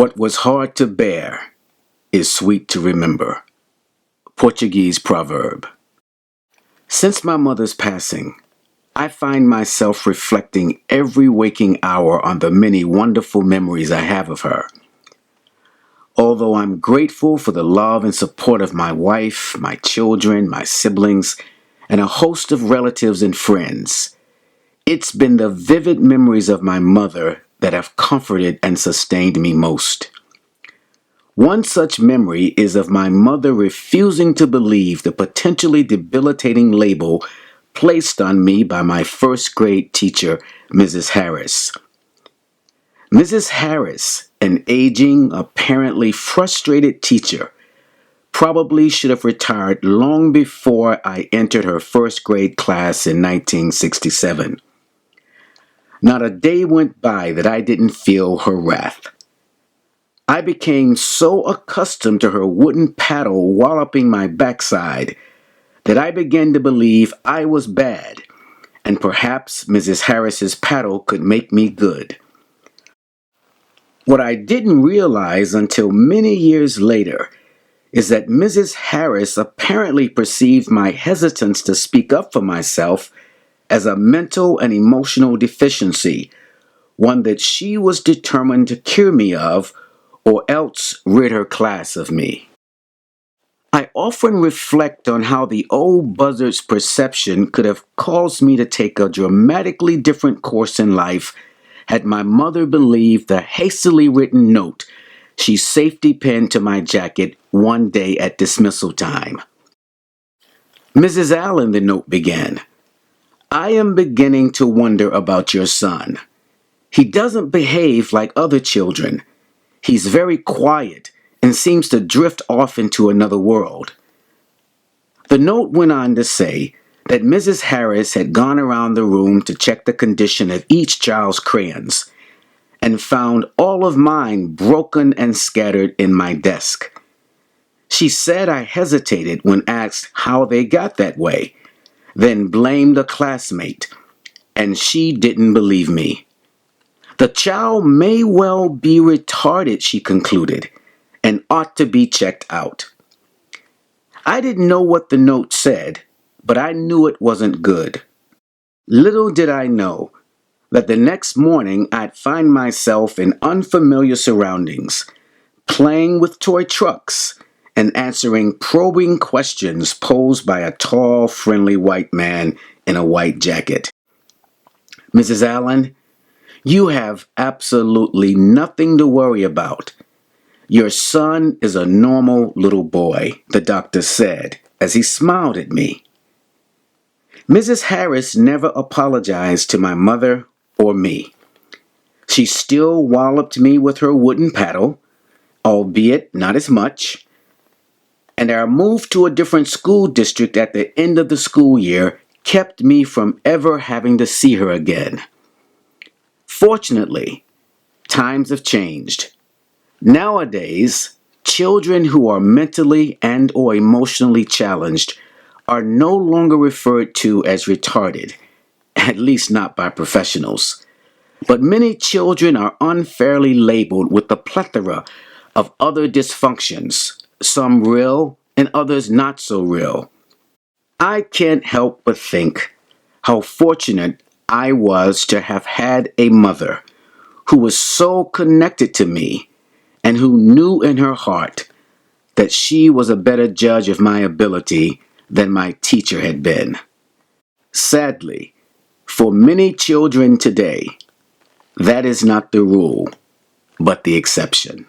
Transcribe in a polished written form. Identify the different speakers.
Speaker 1: What was hard to bear is sweet to remember. Portuguese proverb. Since my mother's passing, I find myself reflecting every waking hour on the many wonderful memories I have of her. Although I'm grateful for the love and support of my wife, my children, my siblings, and a host of relatives and friends, it's been the vivid memories of my mother that have comforted and sustained me most. One such memory is of my mother refusing to believe the potentially debilitating label placed on me by my first grade teacher, Mrs. Harris. Mrs. Harris, an aging, apparently frustrated teacher, probably should have retired long before I entered her first grade class in 1967. Not a day went by that I didn't feel her wrath. I became so accustomed to her wooden paddle walloping my backside that I began to believe I was bad, and perhaps Mrs. Harris's paddle could make me good. What I didn't realize until many years later is that Mrs. Harris apparently perceived my hesitance to speak up for myself as a mental and emotional deficiency, one that she was determined to cure me of or else rid her class of me. I often reflect on how the old buzzard's perception could have caused me to take a dramatically different course in life had my mother believed the hastily written note she safety pinned to my jacket one day at dismissal time. Mrs. Allen, the note began, I am beginning to wonder about your son. He doesn't behave like other children. He's very quiet and seems to drift off into another world. The note went on to say that Mrs. Harris had gone around the room to check the condition of each child's crayons and found all of mine broken and scattered in my desk. She said I hesitated when asked how they got that way, then blamed a classmate, and she didn't believe me. The child may well be retarded, she concluded, and ought to be checked out. I didn't know what the note said, but I knew it wasn't good. Little did I know that the next morning I'd find myself in unfamiliar surroundings, playing with toy trucks and answering probing questions posed by a tall, friendly white man in a white jacket. Mrs. Allen, you have absolutely nothing to worry about. Your son is a normal little boy, the doctor said as he smiled at me. Mrs. Harris never apologized to my mother or me. She still walloped me with her wooden paddle, albeit not as much, and our move to a different school district at the end of the school year kept me from ever having to see her again. Fortunately, times have changed. Nowadays, children who are mentally and or emotionally challenged are no longer referred to as retarded, at least not by professionals. But many children are unfairly labeled with a plethora of other dysfunctions, some real and others not so real. I can't help but think how fortunate I was to have had a mother who was so connected to me and who knew in her heart that she was a better judge of my ability than my teacher had been. Sadly, for many children today, that is not the rule, but the exception.